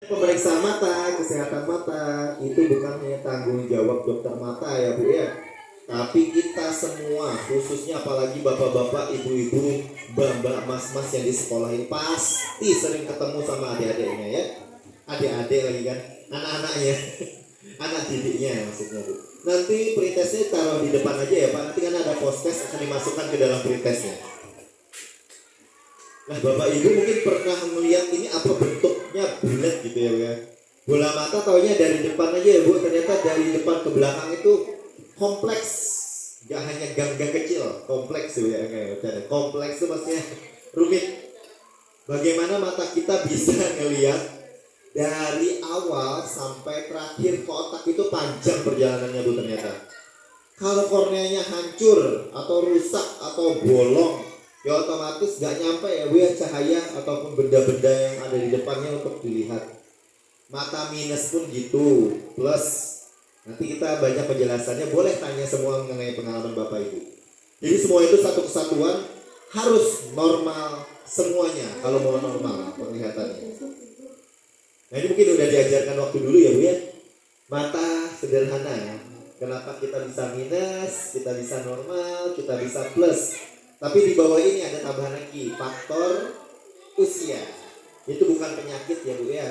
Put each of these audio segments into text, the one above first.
Pemeriksaan mata, kesehatan mata itu bukan hanya tanggung jawab dokter mata ya Bu ya. Tapi kita semua, khususnya apalagi bapak-bapak, ibu-ibu, mbak-mbak, mas-mas yang di sekolah ini pasti sering ketemu sama adik-adiknya ya. Adik-adik lagi kan, anak-anaknya, anak didiknya maksudnya Bu. Nanti pretestnya taruh di depan aja ya Pak. Nanti kan ada post-test akan dimasukkan ke dalam pretestnya. Nah Bapak Ibu mungkin pernah melihat ini apa bentuknya bulat gitu ya. Bola mata taunya dari depan aja ya Bu, ternyata dari depan ke belakang itu kompleks. Gak hanya gang-gang kecil, kompleks tuh ya. Kompleks itu maksudnya rumit. Bagaimana mata kita bisa ngelihat dari awal sampai terakhir ke otak itu panjang perjalanannya Bu ternyata. Kalau korneanya hancur atau rusak atau bolong, ya otomatis gak nyampe ya Bu ya cahaya ataupun benda-benda yang ada di depannya untuk dilihat. Mata minus pun gitu, plus nanti kita banyak penjelasannya, boleh tanya semua mengenai pengalaman Bapak Ibu. Jadi semua itu satu kesatuan, harus normal semuanya kalau mau normal penglihatannya. Nah ini mungkin udah diajarkan waktu dulu ya Bu ya. Mata sederhana ya. Kenapa kita bisa minus, kita bisa normal, kita bisa plus. Tapi di bawah ini ada tambahan lagi, faktor usia. Itu bukan penyakit ya Bu ya.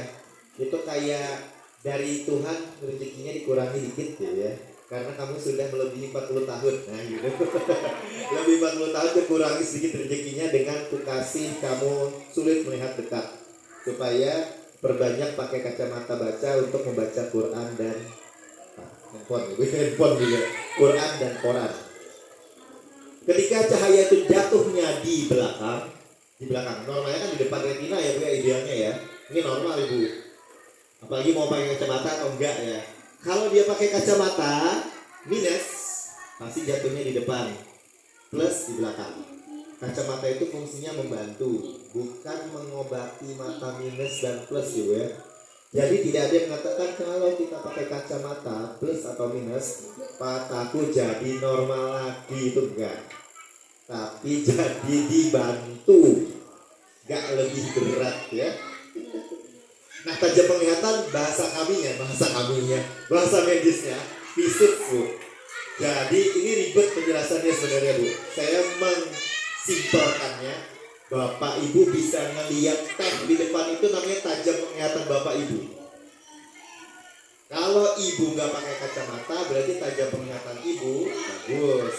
Itu kayak dari Tuhan rezekinya dikurangi dikit ya. Karena kamu sudah melebihi 40 tahun. Nah gitu. Lebih 40 tahun dikurangi sedikit rezekinya dengan kukasih kamu sulit melihat dekat. Supaya perbanyak pakai kacamata baca untuk membaca Quran dan handphone juga, Quran dan koran. Ketika cahaya itu jatuhnya di belakang, normalnya kan di depan retina ya Bu ya, idealnya ya. Ini normal Ibu. Apalagi mau pakai kacamata atau enggak ya. Kalau dia pakai kacamata minus, pasti jatuhnya di depan, plus di belakang. Kacamata itu fungsinya membantu, bukan mengobati mata minus dan plus ya. Jadi tidak ada yang mengatakan kalau kita pakai kacamata plus atau minus mataku jadi normal lagi, itu enggak. Tapi jadi dibantu, enggak lebih berat ya. Nah tajam penglihatan bahasa bahasa medisnya fisik Bu. Jadi ini ribet penjelasannya sebenarnya Bu. Saya mensimpelkannya. Bapak Ibu bisa ngelihat tag di depan itu namanya tajam penglihatan Bapak Ibu. Kalau Ibu nggak pakai kacamata berarti tajam penglihatan Ibu bagus.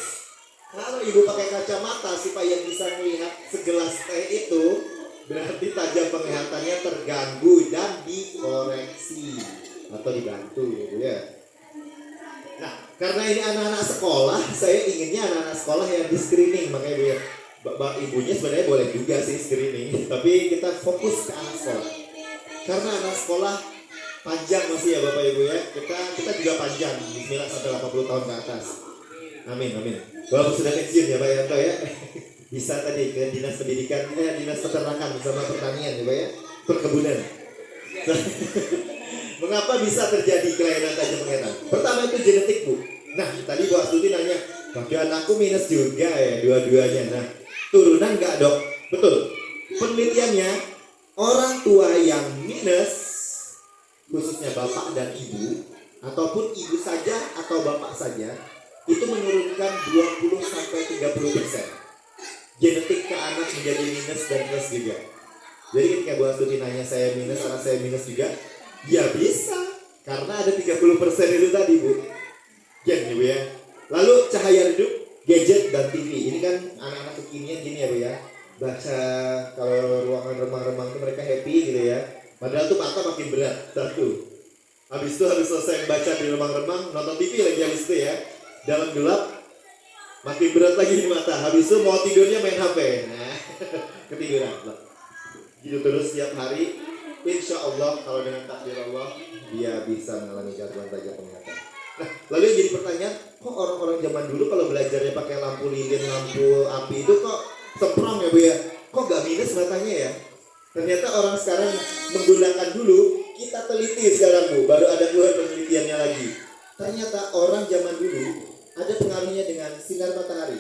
Kalau Ibu pakai kacamata supaya bisa melihat segelas teh itu berarti tajam penglihatannya terganggu dan dikoreksi atau dibantu gitu ya. Nah karena ini anak-anak sekolah, saya inginnya anak-anak sekolah yang di screening, makanya Bu ya. Bapak ibunya sebenarnya boleh juga sih screening, tapi kita fokus ke anak sekolah. Karena anak sekolah panjang masih ya Bapak Ibu ya. Kita juga panjang, bismillah sampai 80 tahun ke atas. Amin, amin. Walaupun sudah pensiun ya Pak Yanto ya. Bisa tadi ke dinas pendidikan, dinas peternakan bersama pertanian ya Pak ya. Perkebunan. Mengapa bisa terjadi kelainan tajam penglihatan? Pertama itu genetik Bu. Nah tadi Bu Astuti nanya, waktu anakku minus juga ya dua-duanya. Nah turunan nggak Dok? Betul. Penelitiannya orang tua yang minus, khususnya bapak dan ibu, ataupun ibu saja atau bapak saja, itu menurunkan 20-30% genetik ke anak menjadi minus dan plus juga. Jadi ketika Bu Astuti nanya saya minus, anak saya minus juga, ya bisa, karena ada 30% itu tadi Bu. Gen Bu ya. Lalu cahaya redup, gadget dan TV. Ini kan anak-anak kekinian gini ya Bu ya. Baca kalau ruangan remang-remang itu mereka happy gitu ya. Padahal tuh mata makin berat. Satu. Habis itu harus selesai baca di remang-remang, nonton TV lagi habis itu ya. Dalam gelap makin berat lagi di mata. Habis itu mau tidurnya main HP. Nah, ketiduran. Gitu terus setiap hari. Insya Allah kalau dengan takdir Allah dia bisa mengalami gangguan tajam penglihatan. Nah, lalu yang jadi pertanyaan, kok orang-orang zaman dulu kalau belajarnya pakai lampu lilin, lampu api itu kok semprong ya Bu ya? Kok gak minus matanya ya? Ternyata orang sekarang menggunakan dulu, kita teliti sekarang Bu, baru ada keluar penelitiannya lagi. Ternyata orang zaman dulu ada pengaruhnya dengan sinar matahari.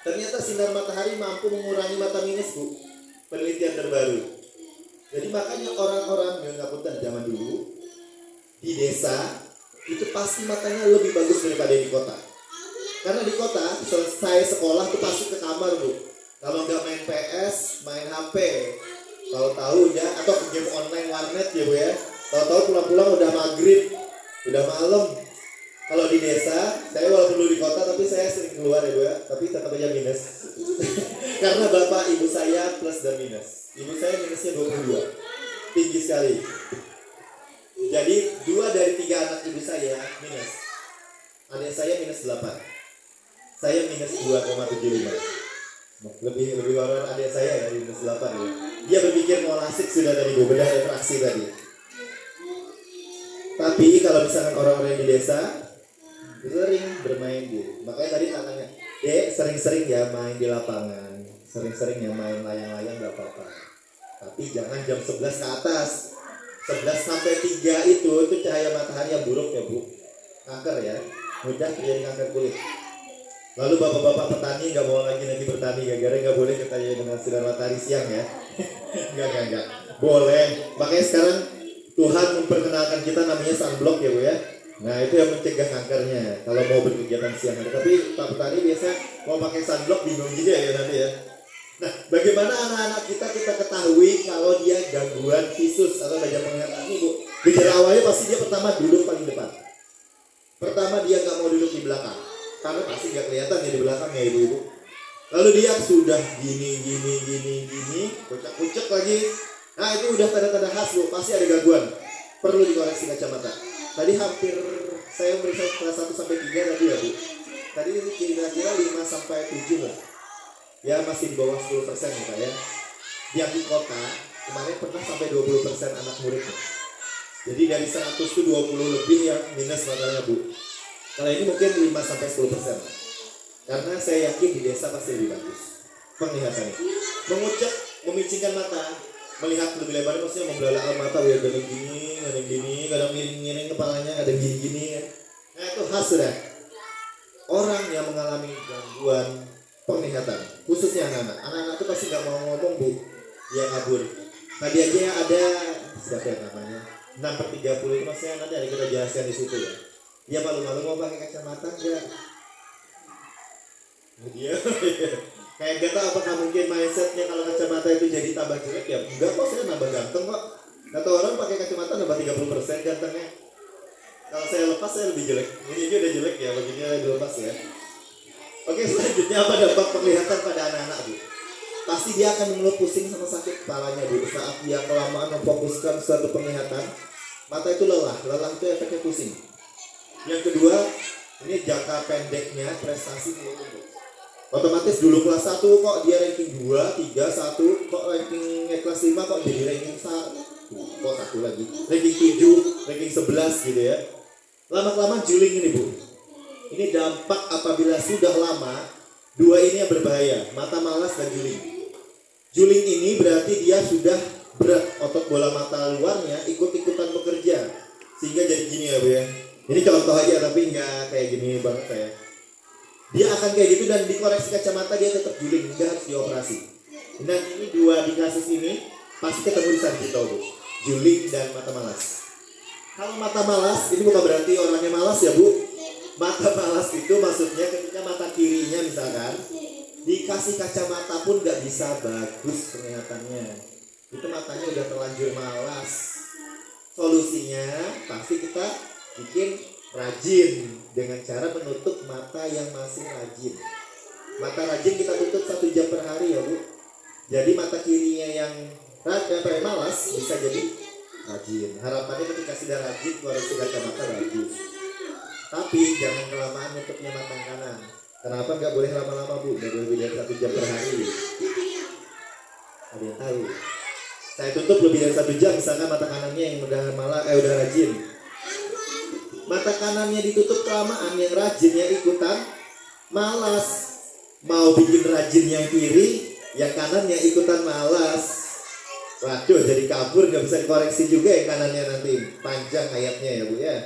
Ternyata sinar matahari mampu mengurangi mata minus Bu. Penelitian terbaru. Jadi makanya orang-orang yang nggak punten di desa itu pasti matanya lebih bagus daripada di kota. Karena di kota selesai sekolah tuh pasti ke kamar bu. Kalau nggak main PS, main HP. Tahu-tahu ya, atau game online warnet ya bu ya. Tahu-tahu pulang-pulang udah maghrib, udah malam. Kalau di desa, saya walaupun dulu di kota tapi saya sering keluar ya bu ya. Tapi tetap aja minus. Karena bapak ibu saya plus dan minus. Ibu saya minusnya 22, tinggi sekali. Jadi 2 dari 3 anak ibu saya minus. Adik saya minus 8. Saya minus 2,75. Lebih orang adik saya dari minus 8 ya. Dia berpikir mau lasik sudah tadi bu, bedah refraksi tadi. Tapi kalau misalkan orang-orang di desa sering bermain gitu. Makanya tadi katanya, Dek sering-sering ya main di lapangan, sering-sering ya main layang-layang gak apa-apa. Tapi jangan jam 11 ke atas. 11 sampai 3 itu cahaya matahari yang buruk ya bu. Kanker ya, mudah terjadi kanker kulit. Lalu bapak-bapak petani nggak mau lagi nanti bertani gara-gara nggak boleh katanya dengan sinar matahari siang ya. Enggak. Boleh. Makanya sekarang Tuhan memperkenalkan kita namanya sunblock ya bu ya. Nah itu yang mencegah kankernya kalau mau berkegiatan siang hari. Tapi Pak Petani biasa mau pakai sunblock bingung juga ya nanti ya. Nah bagaimana anak-anak kita ketahui kalau dia gangguan visus atau gangguan penglihatan ini bu. Gejala awalnya pasti dia pertama duduk paling depan. Pertama dia nggak mau duduk di belakang. Karena pasti nggak kelihatan ya di belakang ya ibu-ibu. Lalu dia sudah gini, kucek lagi. Nah itu udah tanda-tanda khas bu, pasti ada gangguan. Perlu dikoreksi kacamata. Tadi hampir saya meriksa kelas 1 sampai 3 tadi ya bu. Tadi kira-kira 5 sampai 7 lah. Ya masih di bawah 10% ya Pak ya. Yang di kota kemarin pernah sampai 20% anak muridnya. Jadi dari 100 itu 20 lebih yang minus matanya bu. Kalau ini mungkin 5-10%. Karena saya yakin di desa pasti lebih bagus penglihatannya. Mengucap, memicingkan mata, melihat lebih lebar maksudnya membelalak mata, ya kadang gini, kadang miring-miring kepalanya, kadang gini. Nah itu khas sudah. Orang yang mengalami gangguan penglihatan, khususnya anak-anak. Anak-anak itu pasti nggak mau ngomong bu, dia kabur. Tadi aja ada siapa yang namanya 6/30 itu maksudnya nanti ada kita jelaskan di situ ya. Dia malu-malu mau pakai kacamata enggak? Dia kayak gak tahu apakah mungkin mindsetnya kalau kacamata itu jadi tambah jelek ya? Enggak kok, saya nambah ganteng kok. Kata orang pakai kacamata nambah 30% gantengnya. Kalau saya lepas saya lebih jelek. Ini juga udah jelek ya, begini dilepas ya. Oke selanjutnya apa dampak penglihatan pada anak-anak bu? Pasti dia akan mengeluh pusing sama sakit kepalanya bu. Saat dia kelamaan memfokuskan suatu penglihatan, mata itu lelah itu efeknya pusing. Yang kedua, ini jangka pendeknya prestasi menurun. Otomatis dulu kelas 1 kok dia ranking 2, 3, 1, kok ranking kelas 5 kok jadi ranking 1, kok 1 lagi, ranking 7, ranking 11 gitu ya. Lama-kelamaan juling ini bu. Ini dampak apabila sudah lama, 2 ini yang berbahaya, mata malas dan juling. Juling ini berarti dia sudah berat, otot bola mata luarnya ikut-ikutan bekerja, sehingga jadi gini ya bu ya. Ini contoh aja tapi nggak kayak gini banget saya. Dia akan kayak gitu dan dikoreksi kacamata dia tetap juling, dia harus dioperasi. Dan ini 2 di kasus ini pasti ketemu di Sarjito bu, juling dan mata malas. Kalau mata malas ini bukan berarti orangnya malas ya bu. Mata malas itu maksudnya ketika mata kirinya misalkan dikasih kacamata pun nggak bisa bagus penglihatannya. Itu matanya udah terlanjur malas. Solusinya pasti kita bikin rajin dengan cara menutup mata yang masih rajin. Mata rajin kita tutup 1 jam per hari ya bu. Jadi mata kirinya yang malas bisa jadi rajin. Harapannya ketika sudah rajin koreksi kacamata bagus. Tapi jangan kelamaan nutupnya mata kanan. Kenapa nggak boleh lama-lama bu? Nggak boleh lebih dari 1 jam per hari. Ada yang tahu? Saya tutup lebih dari 1 jam misalkan mata kanannya yang udah rajin. Mata kanannya ditutup kelamaan, yang rajinnya ikutan malas. Mau bikin rajin yang kiri, yang kanannya ikutan malas. Waduh, jadi kabur, nggak bisa dikoreksi juga yang kanannya nanti. Panjang ayatnya ya bu ya.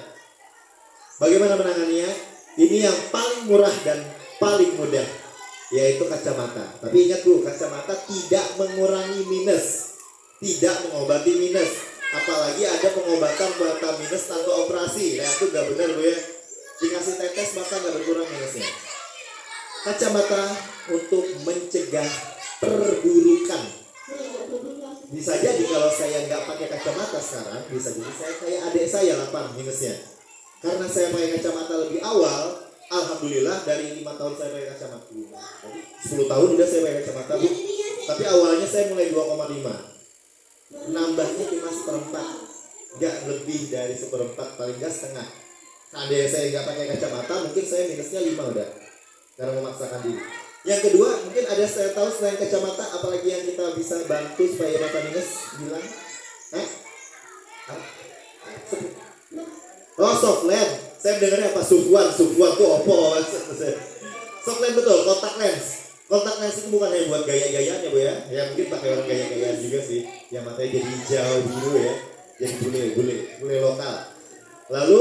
Bagaimana menanganinya? Ini yang paling murah dan paling mudah, yaitu kacamata. Tapi ingat bu, kacamata tidak mengurangi minus, tidak mengobati minus. Apalagi ada pengobatan mata minus tanpa operasi. Nah itu nggak benar Bu ya. Dikasih tetes maka nggak berkurang minusnya. Kacamata untuk mencegah perburukan. Bisa jadi kalau saya nggak pakai kacamata sekarang, bisa jadi saya kayak adik saya 8 minusnya. Karena saya pakai kacamata lebih awal, alhamdulillah dari 5 tahun saya pakai kacamata. Jadi 10 tahun udah saya pakai kacamata Bu. Tapi awalnya saya mulai 2,5. Nambahnya cuma seperempat, nggak lebih dari seperempat, paling nggak setengah. Seandainya saya nggak pakai kacamata, mungkin saya minusnya 5 udah, karena memaksakan diri. Yang kedua, mungkin ada saya tahu selain kacamata, apalagi yang kita bisa bantu supaya mata minus bilang? Oh, soft lens. Saya dengarnya apa? Sufwan tuh opo. Soft lens betul, kontak lens. Kontak lens itu bukan hanya buat gaya-gayaan ya Bu ya. Ya mungkin pakai orang gaya-gayaan juga sih. Yang matanya jadi hijau biru ya. Jadi bule lokal. Lalu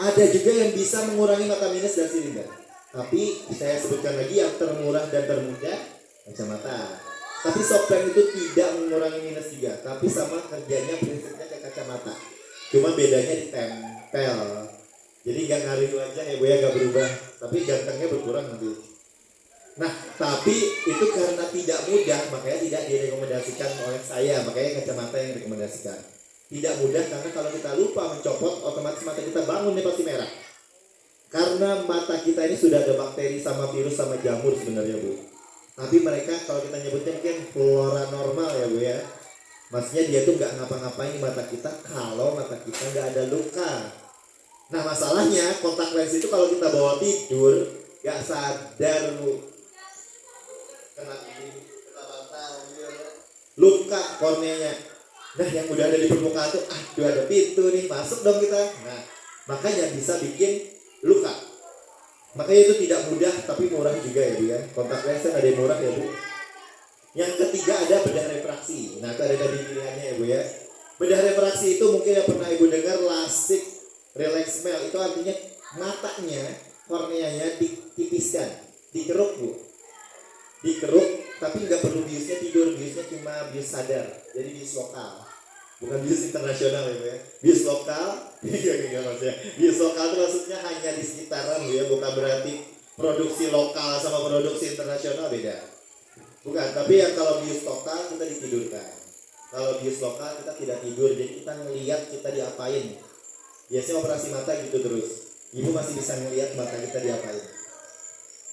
ada juga yang bisa mengurangi mata minus dan silinder. Tapi saya sebutkan lagi yang termurah dan termudah kacamata. Tapi soft lens itu tidak mengurangi minus juga. Tapi sama kerjanya prinsipnya kayak kacamata. Cuma bedanya ditempel. Jadi nggak ngaruh aja ya Bu ya, nggak berubah. Tapi gantengnya berkurang nanti. Nah, tapi itu karena tidak mudah, makanya tidak direkomendasikan oleh saya. Makanya kacamata yang direkomendasikan. Tidak mudah karena kalau kita lupa mencopot, otomatis mata kita bangunnya pasti merah. Karena mata kita ini sudah ada bakteri sama virus sama jamur sebenarnya Bu. Tapi mereka kalau kita nyebutnya mungkin flora normal ya Bu ya. Maksudnya dia tuh nggak ngapa-ngapain di mata kita kalau mata kita nggak ada luka. Nah masalahnya kontak lens itu kalau kita bawa tidur nggak sadar Bu, kena bantal luka korneanya. Nah yang udah ada di permukaan tuh, aduh ada pintu nih, masuk dong kita. Nah makanya bisa bikin luka. Makanya itu tidak mudah tapi murah juga ya Bu ya. Kontak lens kan ada yang murah ya Bu. Yang ketiga ada bedah refraksi. Nah itu ada tadi pilihannya ya Bu ya. Bedah refraksi itu mungkin yang pernah Ibu dengar LASIK relax mel, itu artinya matanya, korneanya ditipiskan, dikeruk Bu. Dikeruk tapi nggak perlu biusnya tidur, biusnya cuma bius sadar. Jadi bius lokal. Bukan bius internasional ya Bu ya. Bius lokal, bius lokal itu maksudnya hanya di sekitaran Bu ya, bukan berarti produksi lokal sama produksi internasional beda. Bukan, tapi yang kalau bius lokal kita ditidurkan. Kalau bius lokal kita tidak tidur, jadi kita ngelihat kita diapain. Biasanya operasi mata gitu terus. Ibu masih bisa ngelihat mata kita diapain.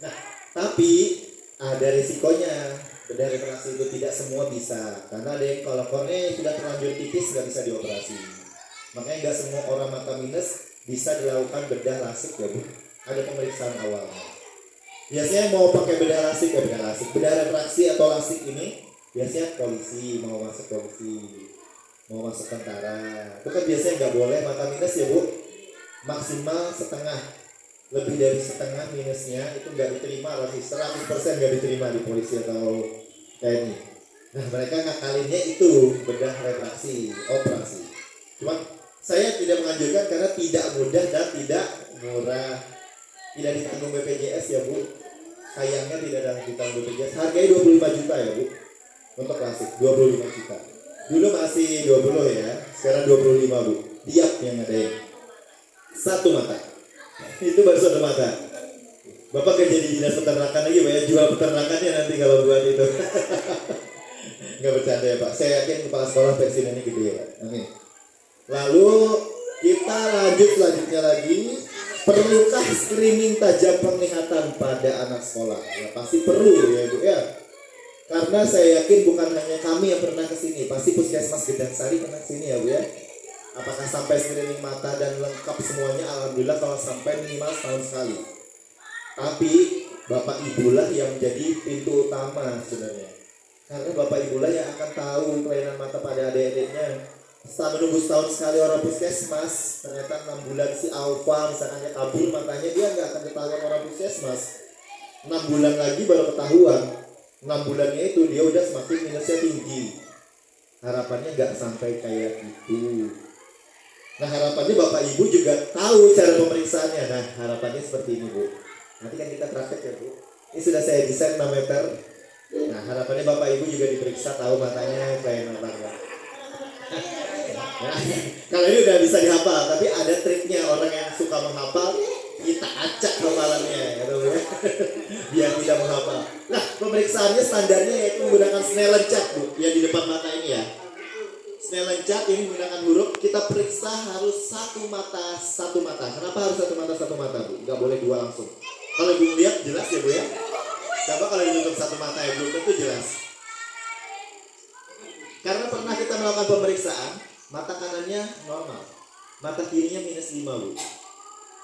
Nah, tapi ada risikonya. Bedah refraksi itu tidak semua bisa. Karena ada yang kalau kornea sudah terlanjur tipis nggak bisa dioperasi. Makanya nggak semua orang mata minus bisa dilakukan bedah lasik ya Bu. Ada pemeriksaan awalnya. Biasanya mau pakai bedah refraksi atau lasik ini biasanya polisi, mau masuk tentara. Itu kan biasanya nggak boleh mata minus ya Bu. Maksimal setengah, lebih dari setengah minusnya itu nggak diterima, lagi 100% nggak diterima di polisi atau TNI. Nah mereka ngakalinnya itu bedah refraksi, operasi. Cuma saya tidak menganjurkan karena tidak mudah dan tidak murah. Tidak ditanggung BPJS ya Bu. Sayangnya tidak ada ditanggung BPJS. Harganya 25 juta ya Bu. Untuk klasik 25 juta. Dulu masih 20 ya. Sekarang 25 Bu. Tiap yang ada yang satu mata. Itu baru satu mata. Bapak kan jadi dinas peternakan lagi Pak ya. Jual peternakannya nanti kalau buat itu. Nggak bercanda ya Pak. Saya yakin kepala sekolah pensiunnya gede ya Pak. Amin. Lalu kita lanjut selanjutnya lagi. Perlukah screening tajam penglihatan pada anak sekolah? Ya pasti perlu ya Bu ya. Karena saya yakin bukan hanya kami yang pernah kesini, pasti Puskesmas Gedang Sari pernah kesini ya Bu ya. Apakah sampai screening mata dan lengkap semuanya? Alhamdulillah kalau sampai minimal setahun sekali. Tapi Bapak Ibu lah yang menjadi pintu utama sebenarnya. Karena Bapak Ibu lah yang akan tahu kelainan mata pada adik-adiknya. Setelah menunggu setahun sekali orang Puskesmas, ternyata 6 bulan si Alfa misalnya kabur matanya, dia nggak akan ketahuan orang Puskesmas. 6 bulan lagi baru ketahuan. 6 bulannya itu dia udah semakin minusnya tinggi. Harapannya nggak sampai kayak gitu. Nah harapannya Bapak Ibu juga tahu cara pemeriksaannya. Nah harapannya seperti ini Bu. Nanti kan kita praktek ya Bu. Ini sudah saya desain 6 meter. Nah harapannya Bapak Ibu juga diperiksa tahu matanya kayak apa. Nah, kalau ini udah bisa dihafal, tapi ada triknya orang yang suka menghafal, kita acak hafalannya, gitu ya, biar tidak menghafal. Nah, pemeriksaannya standarnya yaitu menggunakan Snellen chart, Bu, ya di depan mata ini ya. Snellen chart ini menggunakan huruf, kita periksa harus satu mata satu mata. Kenapa harus satu mata, Bu? Nggak boleh dua langsung. Kalau Ibu lihat jelas ya, Bu ya. Coba kalau ditutup satu mata ya, belum tentu jelas. Karena pernah kita melakukan pemeriksaan, mata kanannya normal, mata kirinya -5, Bu.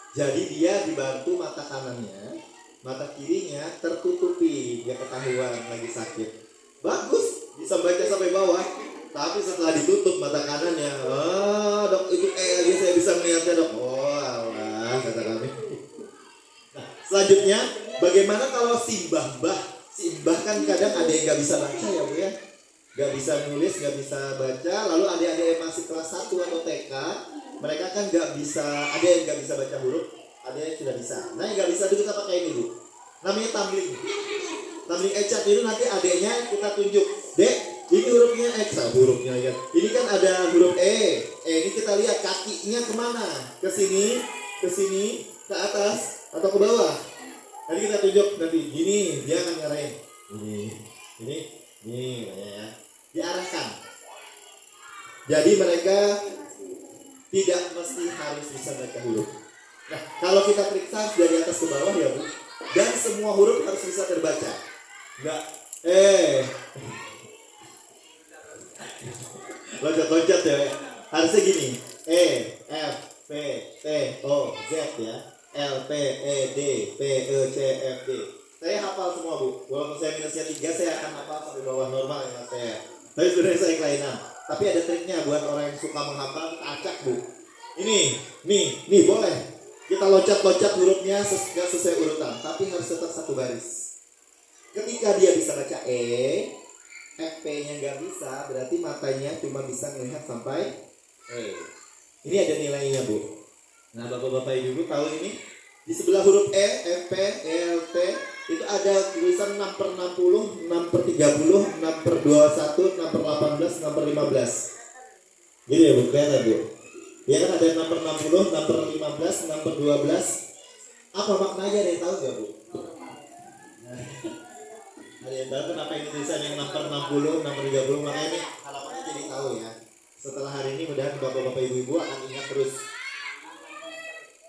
Jadi dia dibantu mata kanannya, mata kirinya tertutupi, dia ketahuan lagi sakit. Bagus, bisa baca sampai bawah. Tapi setelah ditutup mata kanannya, dok itu aja saya bisa melihatnya, dok. Oh alah, kata kami. Nah, selanjutnya, bagaimana kalau simbah-mbah? Simbah kan kadang ada yang nggak bisa baca ya, Bu ya. Nggak bisa nulis, nggak bisa baca. Lalu adik-adik yang masih kelas 1 atau TK, mereka kan nggak bisa, ada yang nggak bisa baca huruf, ada yang sudah bisa. Nah yang nggak bisa itu kita pakai ini, Bu, namanya tumbling. Tumbling ecat itu nanti adiknya kita tunjuk, dek ini hurufnya X, hurufnya ya. Ini kan ada huruf ini kita lihat kakinya kemana, ke sini, ke atas atau ke bawah. Nanti kita tunjuk nanti, gini dia akan ngarahin, ini ya, diarahkan. Jadi mereka tidak mesti harus bisa baca huruf. Nah, kalau kita periksa dari atas ke bawah ya, Bu, dan semua huruf harus bisa terbaca. Enggak, loncat-loncat ya. Harusnya gini, E, F, P, T, O, Z ya, L, P, E, D, P, E, C, F, D. Saya hafal semua, Bu. Walaupun saya minusnya 3, saya akan hafal sampai bawah normal ya saya. Tapi sebenarnya saya kelainan. Tapi ada triknya buat orang yang suka menghafal, acak, Bu. Nih boleh. Kita loncat-loncat hurufnya sesuai urutan, tapi harus tetap satu baris. Ketika dia bisa baca FP-nya nggak bisa, berarti matanya cuma bisa melihat sampai Ini ada nilainya, Bu. Nah, Bapak-bapak Ibu tahu ini? Di sebelah huruf E, FP, ELT itu ada tulisan 6/60, 6/30, 6/21, 6/18, 6/15. Gini ya, Bu, kelihatan, Bu. Ya kan ada 6/60, 6/15, 6/12. Apa maknanya, ada yang tahu nggak, Bu? Ada yang tahu kenapa ini tulisan yang 6/60, 6/30? Makanya ini harapannya jadi tahu ya. Setelah hari ini mudah-mudahan Bapak-bapak Ibu-ibu akan ingat terus.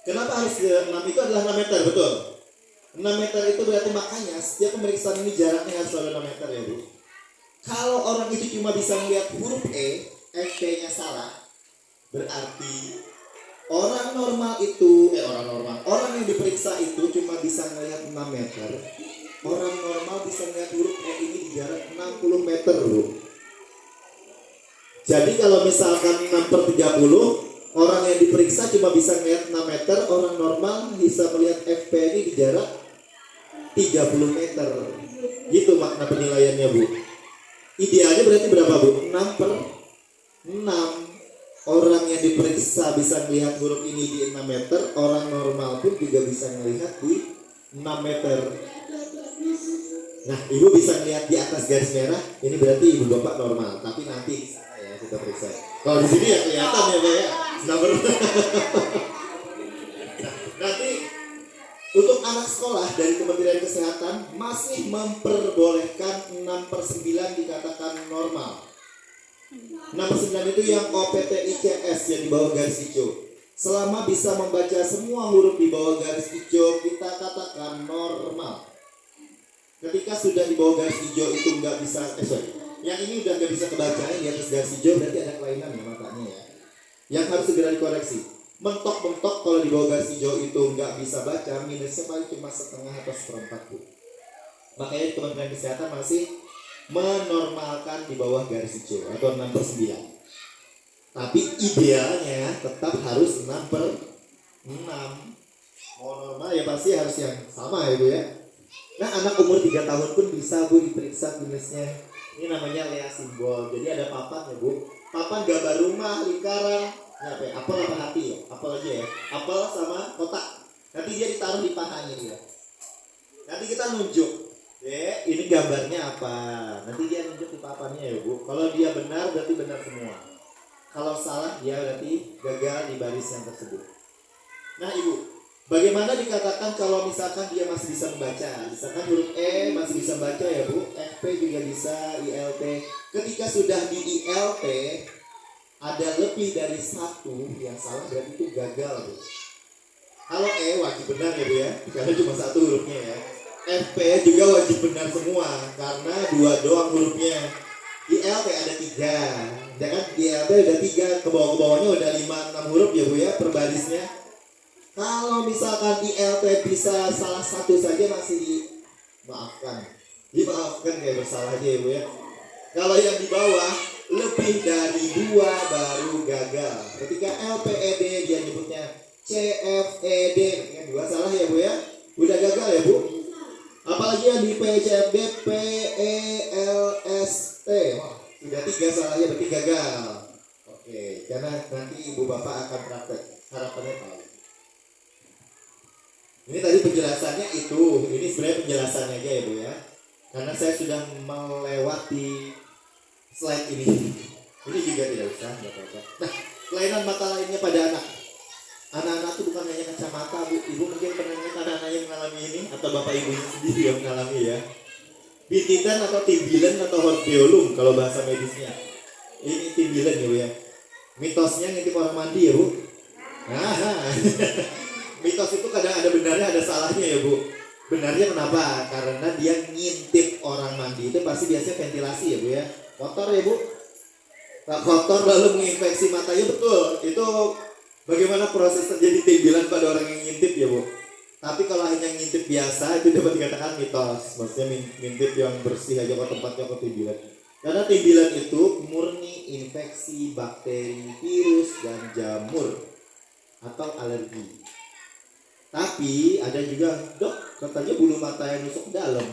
Kenapa harus 6 itu adalah 6 meter, betul? 6 meter itu berarti makanya setiap pemeriksaan ini jaraknya harus selalu 6 meter ya, Bu. Kalau orang itu cuma bisa melihat huruf E, FP-nya salah, berarti orang yang diperiksa itu cuma bisa melihat 6 meter. Orang normal bisa melihat huruf E ini di jarak 60 meter, Bu. Jadi kalau misalkan 6/30, orang yang diperiksa cuma bisa melihat 6 meter, orang normal bisa melihat FP ini di jarak 30 meter. Gitu makna penilaiannya, Bu. Idealnya berarti berapa, Bu? 6/6. Orang yang diperiksa bisa melihat huruf ini di 6 meter, orang normal pun juga bisa melihat di 6 meter. Nah, Ibu bisa melihat di atas garis merah, ini berarti Ibu Bapak normal, tapi nanti kita periksa. Kalau di sini ya kelihatan ya, Pak ya. Nanti untuk anak sekolah dari Kementerian Kesehatan masih memperbolehkan 6/9 dikatakan normal. 6/9 itu yang OPTICS yang di bawah garis hijau. Selama bisa membaca semua huruf di bawah garis hijau, kita katakan normal. Ketika sudah di bawah garis hijau itu nggak bisa, yang ini udah nggak bisa kebaca di atas garis hijau, berarti ada kelainan ya matanya ya. Yang harus segera dikoreksi. Mentok-mentok kalau di bawah garis hijau itu nggak bisa baca, minusnya paling cuma setengah atau seperempat, Bu. Makanya Kementerian Kesehatan masih menormalkan di bawah garis hijau atau 6/9. Tapi idealnya tetap harus 6/6. Mau normal ya pasti harus yang sama ya, Bu ya. Nah, anak umur 3 tahun pun bisa, Bu, diperiksa minusnya. Ini namanya Lea simbol. Jadi ada papan ya, Bu. Papan gambar rumah, lingkaran, apa ya? Apel apa hati ya? Apel aja ya. Apel sama kotak. Nanti dia ditaruh di pahanya dia. Nanti kita nunjuk. Ini gambarnya apa? Nanti dia nunjuk di papannya ya, Bu. Kalau dia benar berarti benar semua. Kalau salah dia berarti gagal di baris yang tersebut. Nah ibu, bagaimana dikatakan kalau misalkan dia masih bisa membaca? Misalkan huruf E masih bisa baca ya bu, FP juga bisa, ILT. Ketika sudah di ILT ada lebih dari satu yang salah berarti itu gagal bu. Kalau E wajib benar ya bu ya, karena cuma satu hurufnya ya. FP juga wajib benar semua karena dua doang hurufnya. ILT ada 3, ya kan? ILT udah 3, ke bawahnya udah 5-6 huruf ya bu ya per barisnya. Kalau misalkan ILT bisa salah satu saja masih dimaafkan kayak bersalah aja ya bu ya. Kalau yang di bawah lebih dari 2 baru gagal. Ketika LPED dia nyebutnya CFED, kan 2 salah ya bu ya, udah gagal ya bu. Apalagi yang di PCFD PELST, sudah 3 salahnya berarti gagal. Oke, karena nanti ibu bapak akan praktek, harapannya tahu. Ini tadi penjelasannya itu, ini sebenarnya penjelasannya aja ya bu ya. Karena saya sudah melewati slide ini. Ini juga tidak usah, nggak apa-apa. Nah, kelainan mata lainnya pada anak. Anak-anak itu bukan hanya kacamata bu. Ibu mungkin pernah lihat anak-anak yang mengalami ini, atau bapak ibunya sendiri yang mengalami ya. Bintitan atau timbilan atau hordeolum kalau bahasa medisnya. Ini timbilan ya bu ya. Mitosnya ngintip orang mandi ya bu. Nah, mitos itu kadang ada benarnya ada salahnya ya bu. Benarnya kenapa? Karena dia ngintip orang mandi itu pasti biasanya ventilasi ya bu ya. Kotor ya bu. Kotor lalu menginfeksi matanya, betul. Itu bagaimana proses terjadi timbilan pada orang yang ngintip ya bu. Tapi kalau hanya ngintip biasa itu dapat dikatakan mitos. Maksudnya ngintip yang bersih aja kok tempatnya kok timbilan. Karena timbilan itu murni infeksi bakteri, virus, dan jamur atau alergi. Tapi ada juga, dok, katanya bulu mata yang nusuk ke dalam.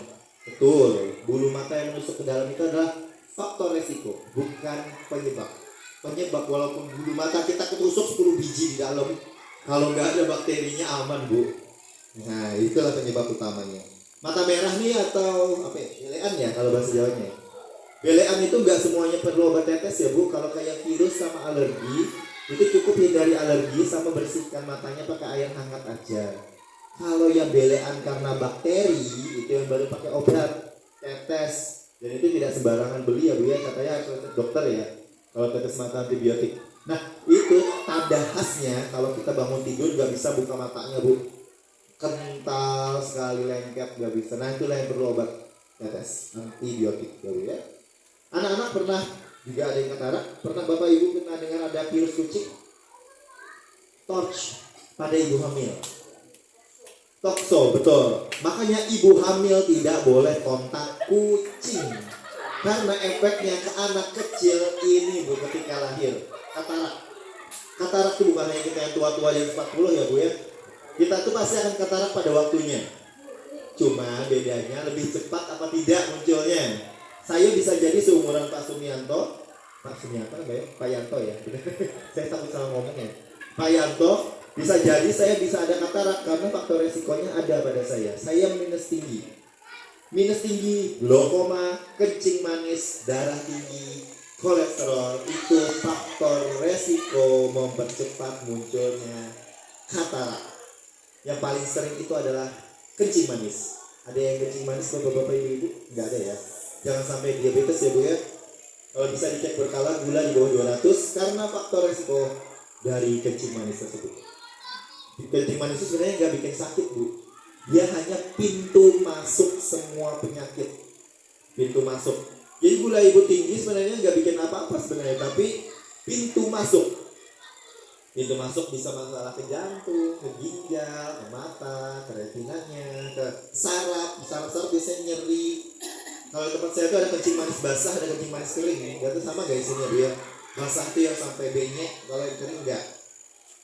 Betul, bulu mata yang nusuk ke dalam itu adalah faktor resiko, bukan penyebab. Penyebab walaupun bulu mata kita ketusuk 10 biji di dalam, kalau nggak ada bakterinya aman bu. Nah itulah penyebab utamanya. Mata merah nih atau apa ya, belean ya kalau bahasa Jawanya. Belean itu nggak semuanya perlu obat tetes ya bu. Kalau kayak virus sama alergi, itu cukup hindari alergi sama bersihkan matanya pakai air hangat aja. Kalau yang belean karena bakteri itu yang baru pakai obat tetes, dan itu tidak sembarangan beli ya bu ya, katanya harus dokter ya kalau tetes mata antibiotik. Nah itu tanda khasnya kalau kita bangun tidur nggak bisa buka matanya bu, kental sekali, lengket, nggak bisa. Nah itulah yang perlu obat tetes antibiotik ya bu ya. Anak-anak pernah juga ada yang katarak, pernah bapak ibu pernah dengar ada virus kucing? Torch pada ibu hamil. Tokso, betul. Makanya ibu hamil tidak boleh kontak kucing. Karena efeknya ke anak kecil ini bu ketika lahir. Katarak. Katarak itu bukan hanya kita yang tua-tua yang 40 ya bu ya. Kita tuh pasti akan katarak pada waktunya. Cuma bedanya lebih cepat apa tidak munculnya. Saya bisa jadi seumuran Pak Sumianto. Pak Sumianto apa ya? Pak Yanto ya. Saya takut salah ngomong ya. Pak Yanto, bisa jadi saya bisa ada katarak karena faktor resikonya ada pada saya. Saya minus tinggi. Minus tinggi, glaukoma, kencing manis, darah tinggi, kolesterol itu faktor resiko mempercepat munculnya katarak. Yang paling sering itu adalah kencing manis. Ada yang kencing manis bapak-bapak ibu-ibu? Enggak ada ya. Jangan sampai diabetes ya bu ya. Kalau bisa dicek berkala gula di bawah 200 karena faktor resiko dari kencing manis tersebut. Kencing manis itu sebenarnya nggak bikin sakit bu. Dia hanya pintu masuk semua penyakit. Pintu masuk. Jadi gula ibu tinggi sebenarnya nggak bikin apa-apa sebenarnya, tapi pintu masuk. Pintu masuk bisa masalah ke jantung, ke ginjal, ke mata, ke retinanya, ke saraf. Saraf biasanya nyeri. Kalau tempat saya itu ada kencing manis basah, ada kencing manis kering. Gak tuh sama gak isinya dia? Basah itu yang sampai benyek, kalau yang kering enggak.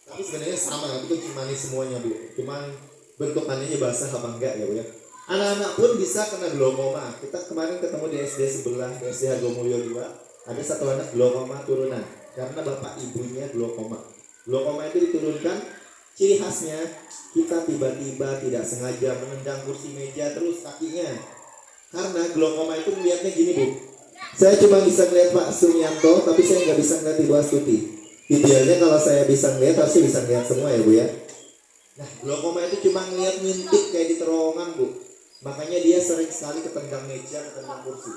Tapi sebenarnya sama, itu kencing manis semuanya bu. Cuman bentukannya basah apa enggak ya bu ya. Anak-anak pun bisa kena glaukoma. Kita kemarin ketemu di SD sebelah, di SD Hargomulyo 2. Ada satu anak glaukoma turunan karena bapak ibunya glaukoma. Glaukoma itu diturunkan, ciri khasnya kita tiba-tiba tidak sengaja menendang kursi meja terus kakinya. Karena glaukoma itu melihatnya gini bu, Saya cuma bisa ngeliat Pak Sumianto, tapi saya nggak bisa ngeliat Ibu Astuti. Idealnya kalau saya bisa ngeliat, harusnya bisa ngeliat semua ya Bu ya. Nah, glaukoma itu cuma ngeliat ngintip kayak di terowongan Bu. Makanya dia sering sekali ketendang meja, ketendang kursi.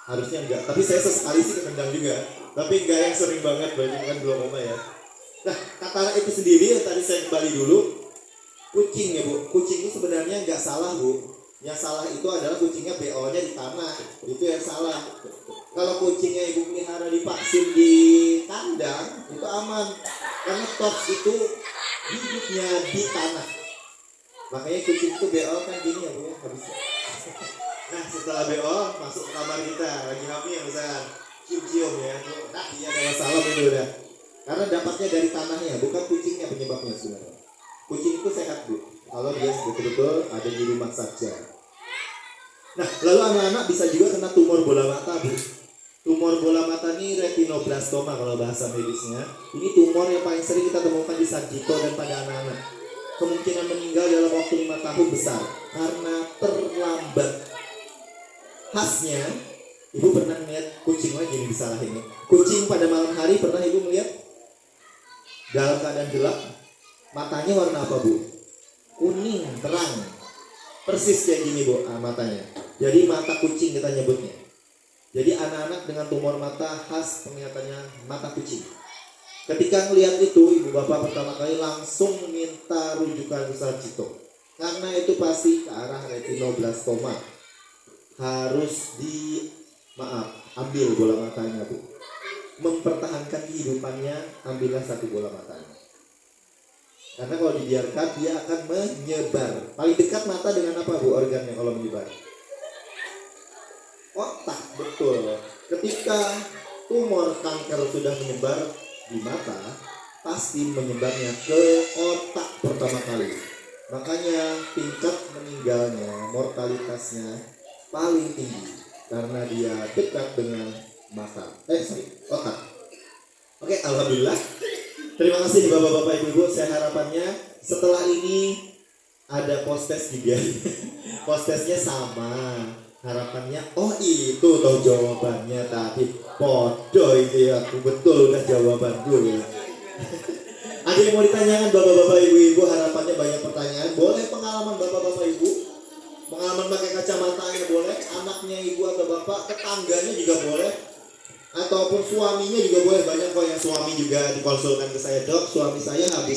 Harusnya enggak, tapi saya sesekali sih ketendang juga. Tapi enggak yang sering banget, banyak kan glaukoma ya. Nah, katarak itu sendiri yang tadi saya kembali dulu, kucing ya Bu. Kucing itu sebenarnya nggak salah Bu. Yang salah itu adalah kucingnya BO-nya di tanah. Itu yang salah. Kalau kucingnya ibu pelihara divaksin di kandang, itu aman. Karena tops itu hidupnya di tanah. Makanya kucing itu BO kan gini ya Bu ya, habisnya. Nah, setelah BO masuk ke kamar kita, lagi hamil misalkan, cium-cium ya. Nah, iya ada masalah itu udah. Karena dapatnya dari tanahnya, bukan kucingnya penyebabnya sebenarnya. Kucing itu sehat Bu, kalau dia betul-betul ada di rumah saja. Nah, lalu anak-anak bisa juga kena tumor bola mata Bu. Tumor bola mata ini retinoblastoma kalau bahasa medisnya. Ini tumor yang paling sering kita temukan di Sarjito dan pada anak-anak. Kemungkinan meninggal dalam waktu 5 tahun besar karena terlambat. Khasnya, Ibu pernah melihat kucing lagi nih disalahin ya. Kucing pada malam hari pernah Ibu melihat dalam keadaan gelap, matanya warna apa Bu? Kuning, terang. Persis kayak gini Bu matanya. Jadi mata kucing kita nyebutnya. Jadi anak-anak dengan tumor mata khas penglihatannya mata kucing. Ketika ngelihat itu, ibu bapak pertama kali langsung minta rujukan ke Sarjito. Karena itu pasti ke arah retinoblastoma. Harus ambil bola matanya Bu. Mempertahankan kehidupannya, ambillah satu bola matanya. Karena kalau dibiarkan dia akan menyebar. Paling dekat mata dengan apa Bu organnya kalau menyebar? Otak, betul. Ketika tumor kanker sudah menyebar di mata, pasti menyebarnya ke otak pertama kali. Makanya tingkat meninggalnya, mortalitasnya paling tinggi karena dia dekat dengan mata. Otak. Oke, alhamdulillah. Terima kasih Bapak-bapak Ibu-ibu. Saya harapannya setelah ini ada post-test juga. Post-testnya sama. Harapannya, oh itu tahu jawabannya tapi podo itu ya, aku betul udah jawaban dulu. Ada yang mau ditanyakan Bapak-bapak Ibu-ibu? Harapannya banyak pertanyaan. Boleh pengalaman Bapak-bapak Ibu? Pengalaman pakai kacamatanya boleh, anaknya Ibu atau Bapak, tetangganya juga boleh, ataupun suaminya juga boleh. Banyak kok yang suami juga dikonsulkan ke saya, Dok, suami saya habis